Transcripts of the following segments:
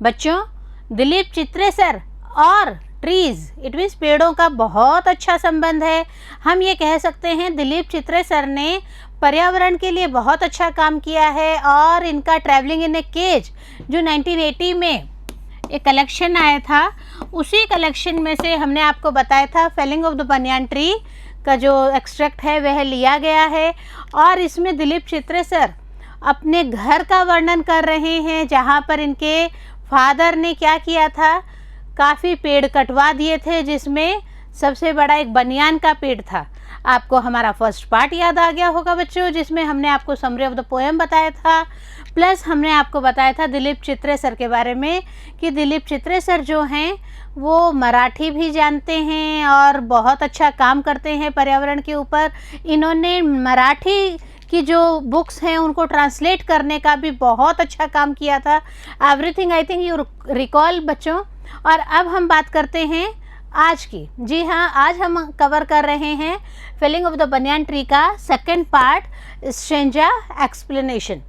बच्चों, दिलीप चित्रेसर और trees it means पेड़ों का बहुत अच्छा संबंध है। हम ये कह सकते हैं दिलीप चित्रेसर ने पर्यावरण के लिए बहुत अच्छा काम किया है और इनका ट्रैवलिंग इन ए केज जो 1980 में एक कलेक्शन आया था, उसी कलेक्शन में से हमने आपको बताया था felling of the banyan tree का जो एक्सट्रैक्ट है वह लिया गया है। और इसमें दिलीप चित्रेसर अपने घर का वर्णन कर रहे हैं जहाँ पर इनके फादर ने क्या किया था, काफ़ी पेड़ कटवा दिए थे, जिसमें सबसे बड़ा एक बनियान का पेड़ था। आपको हमारा फर्स्ट पार्ट याद आ गया होगा बच्चों, जिसमें हमने आपको समरी ऑफ द पोएम बताया था, प्लस हमने आपको बताया था दिलीप चित्रेसर के बारे में कि दिलीप चित्रेसर जो हैं वो मराठी भी जानते हैं और बहुत अच्छा काम करते हैं पर्यावरण के ऊपर। इन्होंने मराठी की जो बुक्स हैं उनको ट्रांसलेट करने का भी बहुत अच्छा काम किया था। Everything I think you recall बच्चों। और अब हम बात करते हैं आज की। जी हाँ, आज हम कवर कर रहे हैं falling of the banyan tree का second part, strange explanation.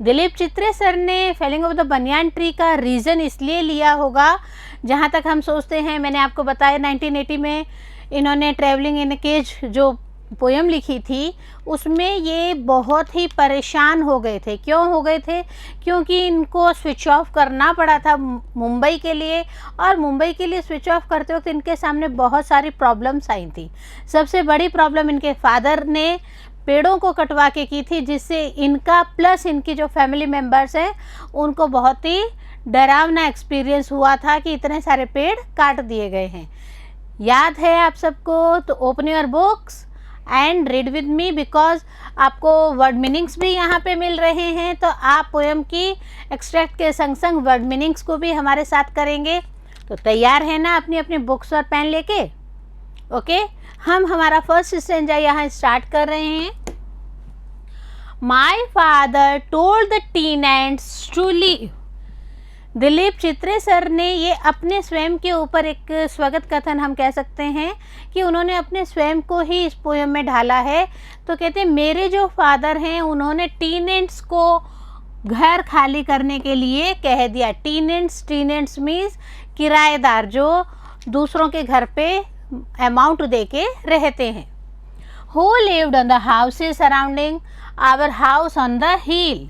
Dilip Chitre sir ने falling of the banyan tree का रीज़न इसलिए लिया होगा, जहाँ तक हम सोचते हैं, मैंने आपको बताया 1980 में इन्होंने ट्रैवलिंग इन केज जो पोएम लिखी थी उसमें ये बहुत ही परेशान हो गए थे। क्यों हो गए थे? क्योंकि इनको स्विच ऑफ करना पड़ा था मुंबई के लिए, और मुंबई के लिए स्विच ऑफ करते वक्त इनके सामने बहुत सारी प्रॉब्लम्स आई थी। सबसे बड़ी प्रॉब्लम इनके फादर ने पेड़ों को कटवा के की थी, जिससे इनका प्लस इनकी जो फैमिली मेम्बर्स हैं उनको बहुत ही डरावना एक्सपीरियंस हुआ था कि इतने सारे पेड़ काट दिए गए हैं। याद है आप सबको? तो open your books and read with me, because आपको वर्ड मीनिंग्स भी यहाँ पे मिल रहे हैं, तो आप पोएम की एक्सट्रैक्ट के संग संग वर्ड मीनिंग्स को भी हमारे साथ करेंगे। तो तैयार है ना अपनी अपनी बुक्स और पेन लेके? ओके, हम हमारा फर्स्ट स्ट्रेंजा यहाँ स्टार्ट कर रहे हैं। My father told the tenants to leave. Dilip Chitre sir ने ये अपने स्वयं के ऊपर एक स्वगत कथन हम कह सकते हैं कि उन्होंने अपने स्वयं को ही इस पोएम में ढाला है। तो कहते हैं मेरे जो फादर हैं उन्होंने टेनेंट्स को घर खाली करने के लिए कह दिया। टेनेंट्स मीन्स किराएदार जो दूसरों के घर पे अमाउंट दे के रहते हैं। Who lived on the houses surrounding our house on the hill?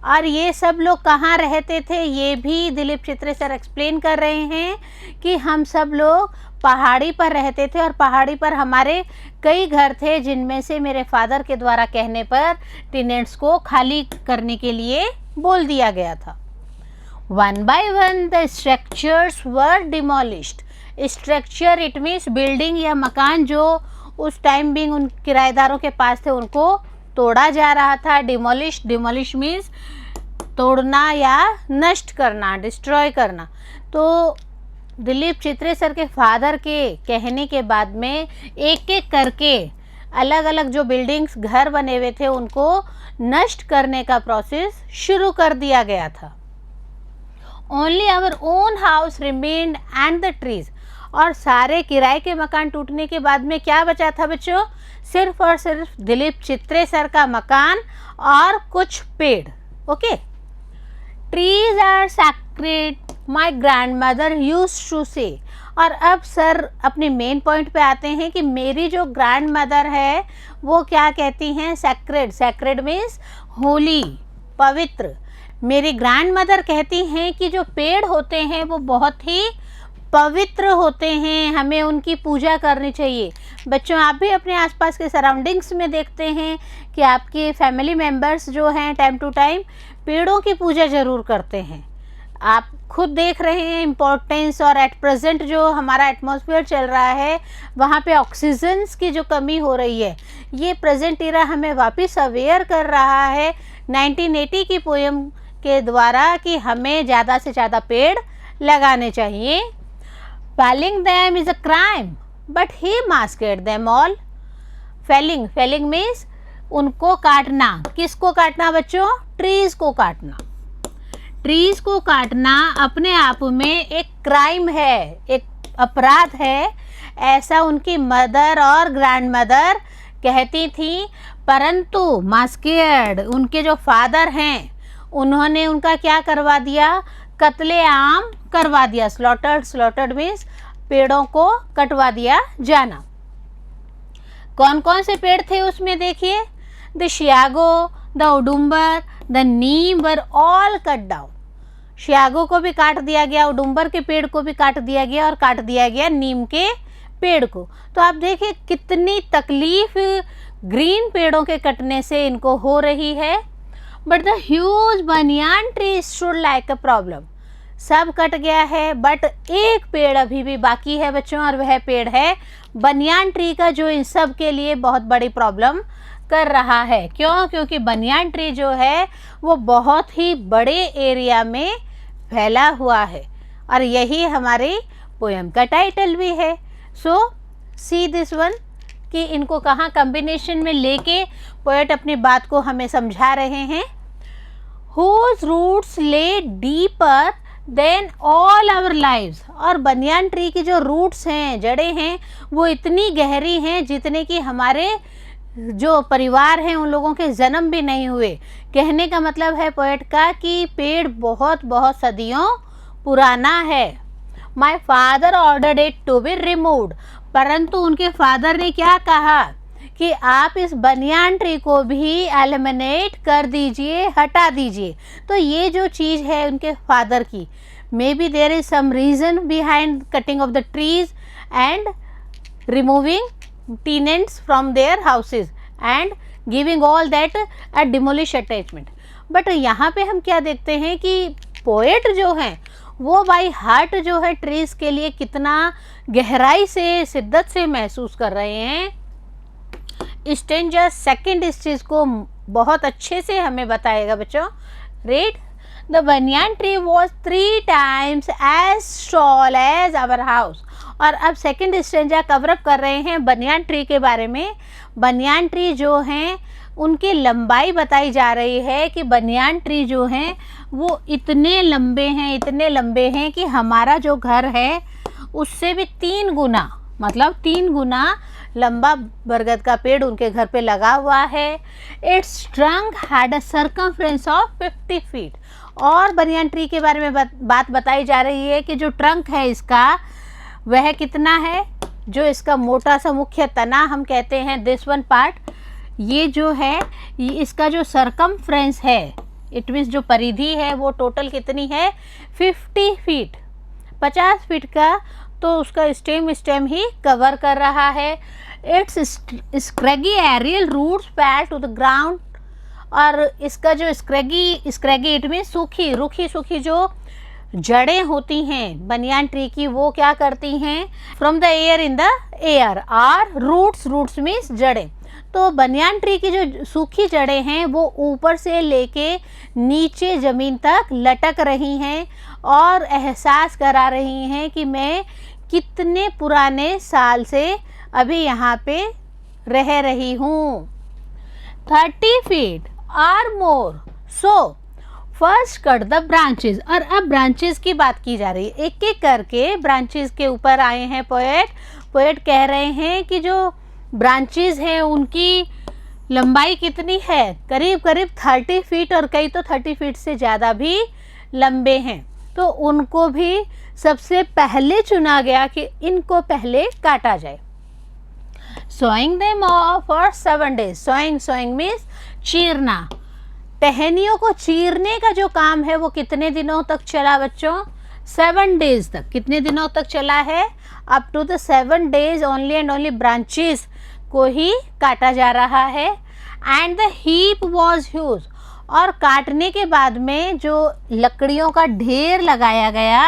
और ये सब लोग कहाँ रहते थे ये भी दिलीप चित्रेसर एक्सप्लेन कर रहे हैं कि हम सब लोग पहाड़ी पर रहते थे और पहाड़ी पर हमारे कई घर थे, जिनमें से मेरे फादर के द्वारा कहने पर टेनेंट्स को खाली करने के लिए बोल दिया गया था। One by one the structures were demolished. Structure it means building या मकान जो उस टाइम बिंग उन किराएदारों के पास थे उनको तोड़ा जा रहा था। डिमोलिश मीन्स तोड़ना या नष्ट करना, डिस्ट्रॉय करना। तो दिलीप चित्रेसर के फादर के कहने के बाद में एक एक करके अलग अलग जो बिल्डिंग्स घर बने हुए थे उनको नष्ट करने का प्रोसेस शुरू कर दिया गया था। Only our own house remained and the trees. और सारे किराए के मकान टूटने के बाद में क्या बचा था बच्चों? सिर्फ और सिर्फ दिलीप चित्रेसर का मकान और कुछ पेड़। Okay, trees are sacred my grand mother used to say. और अब सर अपने मेन पॉइंट पे आते हैं कि मेरी जो ग्रैंड मदर है वो क्या कहती हैं? सैक्रेड। सैक्रेड मीन्स होली, पवित्र। मेरी ग्रैंड मदर कहती हैं कि जो पेड़ होते हैं वो बहुत ही पवित्र होते हैं, हमें उनकी पूजा करनी चाहिए। बच्चों, आप भी अपने आसपास के सराउंडिंग्स में देखते हैं कि आपके फैमिली मेम्बर्स जो हैं टाइम टू टाइम पेड़ों की पूजा ज़रूर करते हैं। आप खुद देख रहे हैं इम्पोर्टेंस, और एट प्रेजेंट जो हमारा एटमॉस्फेयर चल रहा है वहाँ पे ऑक्सीजन्स की जो कमी हो रही है, ये प्रेजेंट इरा हमें वापस अवेयर कर रहा है 1980 की पोएम के द्वारा कि हमें ज़्यादा से ज़्यादा पेड़ लगाने चाहिए। Felling them is a crime, but he masked them all. Felling means उनको काटना। किसको काटना बच्चों? ट्रीज को काटना। ट्रीज को काटना अपने आप में एक क्राइम है, एक अपराध है, ऐसा उनकी मदर और ग्रैंड मदर कहती थी। परंतु मास्केड उनके जो फादर हैं उन्होंने उनका क्या करवा दिया? कत्लेआम करवा दिया। स्लॉटर्ड मीन्स पेड़ों को कटवा दिया जाना। कौन कौन से पेड़ थे उसमें देखिए, द शियागो, the udumbar, the neem were all cut down. शियागो को भी काट दिया गया, उडुम्बर के पेड़ को भी काट दिया गया और काट दिया गया नीम के पेड़ को। तो आप देखिए कितनी तकलीफ ग्रीन पेड़ों के कटने से इनको हो रही है। But the huge banyan tree stood like a problem. सब कट गया है बट एक पेड़ अभी भी बाकी है बच्चों, और वह पेड़ है बनियान ट्री का, जो इन सब के लिए बहुत बड़ी प्रॉब्लम कर रहा है। क्यों? क्योंकि बनियान ट्री जो है वो बहुत ही बड़े एरिया में फैला हुआ है, और यही हमारी पोएम का टाइटल भी है। सो सी दिस वन, कि इनको कहाँ कॉम्बिनेशन में लेके पोएट अपनी बात को हमें समझा रहे हैं। Whose roots lay deeper than all our lives। और बनियान ट्री की जो रूट्स हैं, जड़ें हैं, वो इतनी गहरी हैं जितने कि हमारे जो परिवार हैं उन लोगों के जन्म भी नहीं हुए। कहने का मतलब है पोएट का कि पेड़ बहुत बहुत सदियों पुराना है। My father ordered it to be removed. परंतु उनके फादर ने क्या कहा कि आप इस बनियान ट्री को भी एलिमिनेट कर दीजिए, हटा दीजिए। तो ये जो चीज़ है उनके फादर की, may be there is some reason behind cutting of the trees and removing tenants from their houses and giving all that a demolish attachment। But यहाँ पे हम क्या देखते हैं कि पोएट जो हैं वो बाई हार्ट जो है ट्रीज के लिए कितना गहराई से, शिद्दत से महसूस कर रहे हैं। स्टेंजर सेकंड इस चीज़ को बहुत अच्छे से हमें बताएगा बच्चों। Read, the banyan tree was 3 times as tall as our house। और अब सेकंड स्टेंजा कवरअप कर रहे हैं बनियान ट्री के बारे में। बनियान ट्री जो हैं उनकी लंबाई बताई जा रही है कि बनियान ट्री जो हैं वो इतने लंबे हैं कि हमारा जो घर है उससे भी 3 गुना, मतलब 3 गुना लंबा बरगद का पेड़ उनके घर पे लगा हुआ है। It's trunk had a circumference of 50 feet। और बनियान ट्री के बारे में बात बताई जा रही है कि जो ट्रंक है इसका वह कितना है, जो इसका मोटा सा मुख्य तना हम कहते हैं दिस वन पार्ट, ये जो है इसका जो सर्कमफ्रेंस है, इट मीन्स जो परिधि है वो टोटल कितनी है 50 feet, 50 फीट का। तो उसका स्टेम ही कवर कर रहा है। Its scraggy aerial roots pad to the ground. और इसका जो स्क्रैगी इट मीन्स रूखी जो जड़ें होती हैं बनियान ट्री की, वो क्या करती हैं, from the air in the air are roots means जड़ें। तो बनियान ट्री की जो सूखी जड़ें हैं वो ऊपर से लेके नीचे ज़मीन तक लटक रही हैं और एहसास करा रही हैं कि मैं कितने पुराने साल से अभी यहाँ पे रह रही हूँ। 30 feet or more. So first cut the branches. और अब ब्रांचेस की बात की जा रही है, एक एक करके ब्रांचेस के ऊपर आए हैं पोएट कह रहे हैं कि जो ब्रांचेस हैं उनकी लंबाई कितनी है, करीब 30 फीट, और कई तो 30 फीट से ज़्यादा भी लंबे हैं। तो उनको भी सबसे पहले चुना गया कि इनको पहले काटा जाए। Sawing them off for 7 days। Sawing means चीरना। टहनियों को चीरने का जो काम है वो कितने दिनों तक चला बच्चों, 7 days तक। कितने दिनों तक चला है, up to the 7 days only and only branches को ही काटा जा रहा है। And the heap was huge. और काटने के बाद में जो लकड़ियों का ढेर लगाया गया,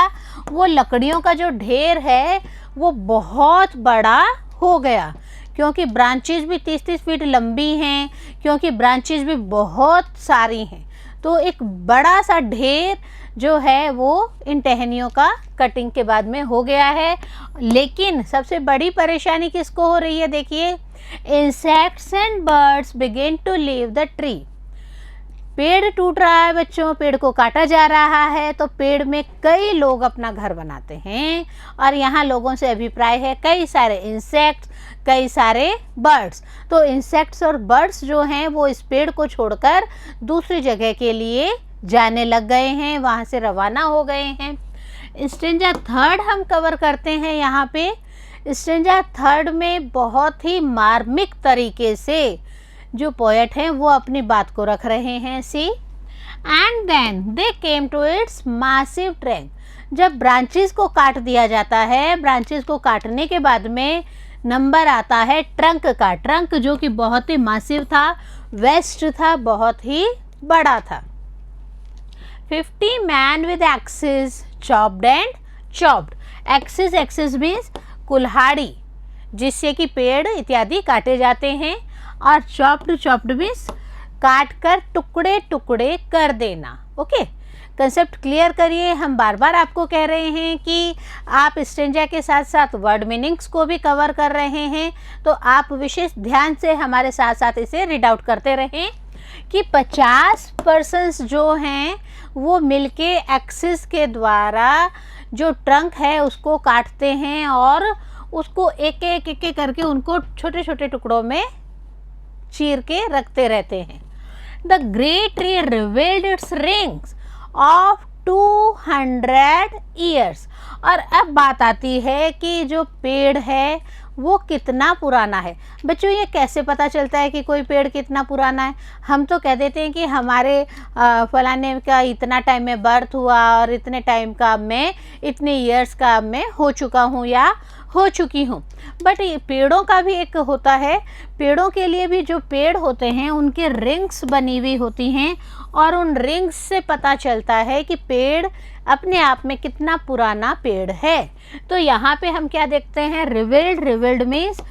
वो लकड़ियों का जो ढेर है वो बहुत बड़ा हो गया, क्योंकि ब्रांचेस भी 30-30 फीट लंबी हैं, क्योंकि ब्रांचेस भी बहुत सारी हैं। तो एक बड़ा सा ढेर जो है वो इन टहनियों का कटिंग के बाद में हो गया है। लेकिन सबसे बड़ी परेशानी किसको हो रही है, देखिए, insects and birds begin to leave the tree. पेड़ टूट रहा है बच्चों, पेड़ को काटा जा रहा है, तो पेड़ में कई लोग अपना घर बनाते हैं। और यहाँ लोगों से अभिप्राय है कई सारे इंसेक्ट्स, कई सारे बर्ड्स। तो इंसेक्ट्स और बर्ड्स जो हैं वो इस पेड़ को छोड़कर दूसरी जगह के लिए जाने लग गए हैं, वहाँ से रवाना हो गए हैं। स्टेंजा थर्ड हम कवर करते हैं। यहाँ पे स्टेंजा थर्ड में बहुत ही मार्मिक तरीके से जो पोएट हैं वो अपनी बात को रख रहे हैं। See and then they came to its massive trunk. जब ब्रांचेस को काट दिया जाता है, ब्रांचेस को काटने के बाद में नंबर आता है ट्रंक का। ट्रंक जो कि बहुत ही मासिव था, वेस्ट था, बहुत ही बड़ा था। 50 man with axis chopped and chopped. Axis means कुल्हाड़ी जिससे कि पेड़ इत्यादि काटे जाते हैं, और चॉप्ड मीन्स काट कर टुकड़े टुकड़े कर देना। ओके, कंसेप्ट क्लियर करिए। हम बार बार आपको कह रहे हैं कि आप स्टेंजा के साथ साथ वर्ड मीनिंग्स को भी कवर कर रहे हैं, तो आप विशेष ध्यान से हमारे साथ साथ इसे रीड आउट करते रहें कि 50 पर्सन्स जो हैं वो मिलके एक्सिस के द्वारा जो ट्रंक है उसको काटते हैं और उसको एक एक करके उनको छोटे छोटे टुकड़ों में चीर के रखते रहते हैं। The great tree revealed its rings of 200 years. और अब बात आती है कि जो पेड़ है वो कितना पुराना है। बच्चों, ये कैसे पता चलता है कि कोई पेड़ कितना पुराना है? हम तो कह देते हैं कि हमारे फलाने का इतना टाइम में बर्थ हुआ और इतने टाइम का मैं, इतने ईयर्स का मैं हो चुका हूँ या हो चुकी हूँ। बट ये पेड़ों का भी एक होता है। पेड़ों के लिए भी जो पेड़ होते हैं उनके रिंग्स बनी हुई होती हैं, और उन रिंग्स से पता चलता है कि पेड़ अपने आप में कितना पुराना पेड़ है। तो यहाँ पे हम क्या देखते हैं? Revealed means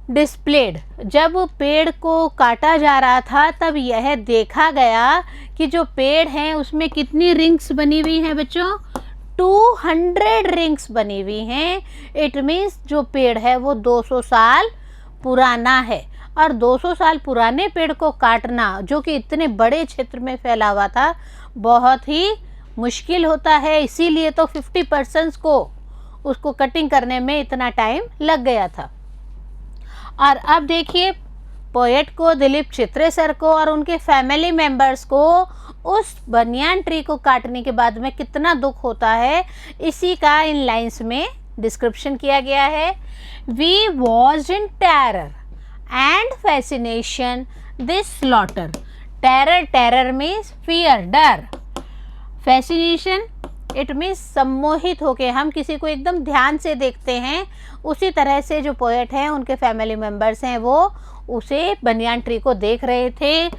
displayed. जब पेड़ को काटा जा रहा था तब यह देखा गया कि जो पेड़ हैं उसमें कितनी रिंग्स बनी हुई हैं बच्चों? 200 रिंग्स बनी हुई हैं। इट मीन्स जो पेड़ है वो 200 साल पुराना है। और 200 साल पुराने पेड़ को काटना, जो कि इतने बड़े क्षेत्र में फैला हुआ था, बहुत ही मुश्किल होता है। इसीलिए तो 50% को उसको कटिंग करने में इतना टाइम लग गया था। और अब देखिए, पोएट को, दिलीप चित्रे सर को और उनके फैमिली मेंबर्स को उस बनियान ट्री को काटने के बाद में कितना दुख होता है, इसी का इन लाइंस में डिस्क्रिप्शन किया गया है। We was in terror and fascination this slaughter. Terror means fear, डर। फैसिनेशन इट मीन्स सम्मोहित होके हम किसी को एकदम ध्यान से देखते हैं, उसी तरह से जो पोएट हैं उनके फैमिली मेंबर्स हैं वो उसे बनियान ट्री को देख रहे थे।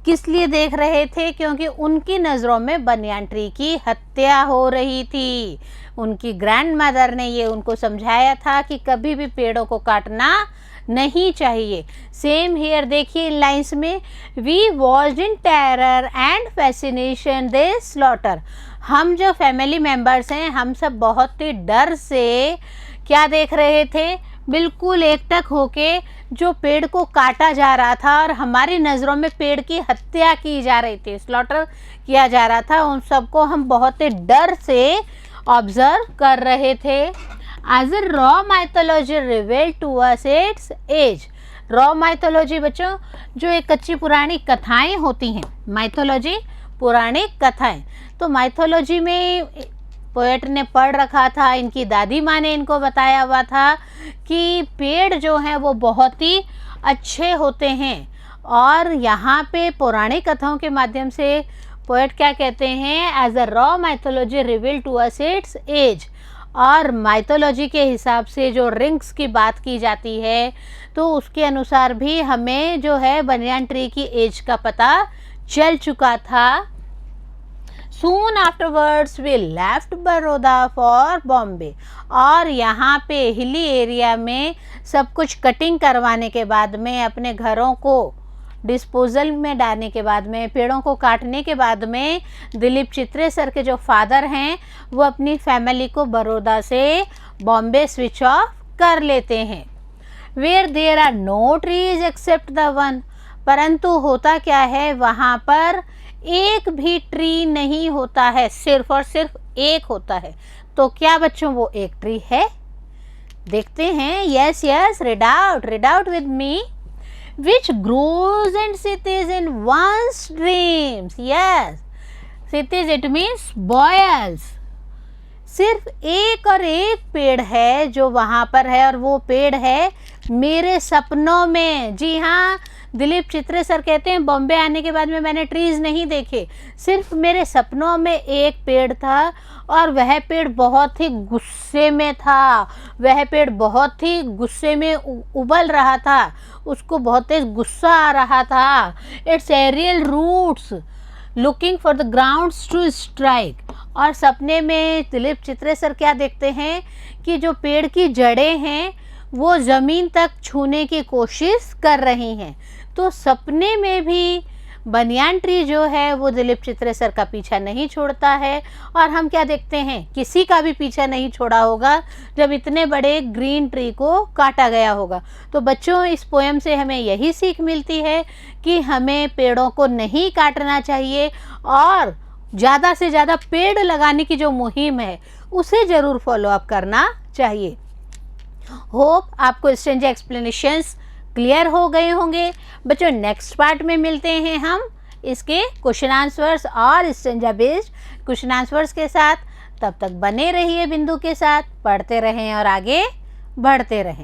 किस लिए देख रहे थे? क्योंकि उनकी नज़रों में बनियान ट्री की हत्या हो रही थी। उनकी ग्रैंड मदर ने ये उनको समझाया था कि कभी भी पेड़ों को काटना नहीं चाहिए। सेम हियर देखिए इन लाइन्स में, we watched in terror and fascination this slaughter. हम जो फैमिली मेंबर्स हैं हम सब बहुत ही डर से क्या देख रहे थे? बिल्कुल एकटक होके जो पेड़ को काटा जा रहा था और हमारी नज़रों में पेड़ की हत्या की जा रही थी, स्लॉटर किया जा रहा था, उन सबको हम बहुत ही डर से ऑब्जर्व कर रहे थे। As a raw mythology reveal to us its age. Raw mythology बच्चों जो एक कच्ची पुरानी कथाएं होती हैं, माइथोलॉजी पुरानी कथाएं। तो माइथोलॉजी में पोएट ने पढ़ रखा था, इनकी दादी माँ ने इनको बताया हुआ था कि पेड़ जो हैं वो बहुत ही अच्छे होते हैं। और यहाँ पे पौराणिक कथाओं के माध्यम से पोएट क्या कहते हैं? As a raw mythology reveal to us its age. और माइथोलॉजी के हिसाब से जो रिंग्स की बात की जाती है तो उसके अनुसार भी हमें जो है बनियान ट्री की एज का पता चल चुका था। Soon afterwards we left Baroda for Bombay. और यहाँ पे हिली एरिया में सब कुछ कटिंग करवाने के बाद में, अपने घरों को डिस्पोजल में डालने के बाद में, पेड़ों को काटने के बाद में, दिलीप चित्रे सर के जो फादर हैं वो अपनी फैमिली को बड़ौदा से बॉम्बे स्विच ऑफ कर लेते हैं। Where there are no trees except the one. परंतु होता क्या है, वहाँ पर एक भी ट्री नहीं होता है, सिर्फ और सिर्फ एक होता है। तो क्या बच्चों वो एक ट्री है? देखते हैं। Yes yes, read out with me. Which grows and cities in one's dreams. Yes, क्षितिज इट मीन्स बॉयज। सिर्फ एक और एक पेड़ है जो वहाँ पर है, और वो पेड़ है मेरे सपनों में। जी हाँ, दिलीप चित्रे सर कहते हैं बॉम्बे आने के बाद में मैंने ट्रीज़ नहीं देखे, सिर्फ मेरे सपनों में एक पेड़ था, और वह पेड़ बहुत ही गुस्से में था। वह पेड़ बहुत ही गुस्से में उबल रहा था, उसको बहुत तेज गुस्सा आ रहा था। Its aerial roots looking for the grounds to strike. और सपने में दिलीप चित्रे सर क्या देखते हैं कि जो पेड़ की जड़ें हैं वो ज़मीन तक छूने की कोशिश कर रही हैं। तो सपने में भी बनियान ट्री जो है वो दिलीप चित्रे सर का पीछा नहीं छोड़ता है। और हम क्या देखते हैं, किसी का भी पीछा नहीं छोड़ा होगा जब इतने बड़े ग्रीन ट्री को काटा गया होगा। तो बच्चों, इस पोएम से हमें यही सीख मिलती है कि हमें पेड़ों को नहीं काटना चाहिए, और ज़्यादा से ज़्यादा पेड़ लगाने की जो मुहिम है उसे ज़रूर फॉलो अप करना चाहिए। होप आपको स्ट्रेंजर एक्सप्लेनेशंस क्लियर हो गए होंगे। बच्चों, नेक्स्ट पार्ट में मिलते हैं हम इसके क्वेश्चन आंसर्स और स्ट्रेंजर बेस्ड क्वेश्चन आंसर्स के साथ। तब तक बने रहिए बिंदु के साथ, पढ़ते रहें और आगे बढ़ते रहें।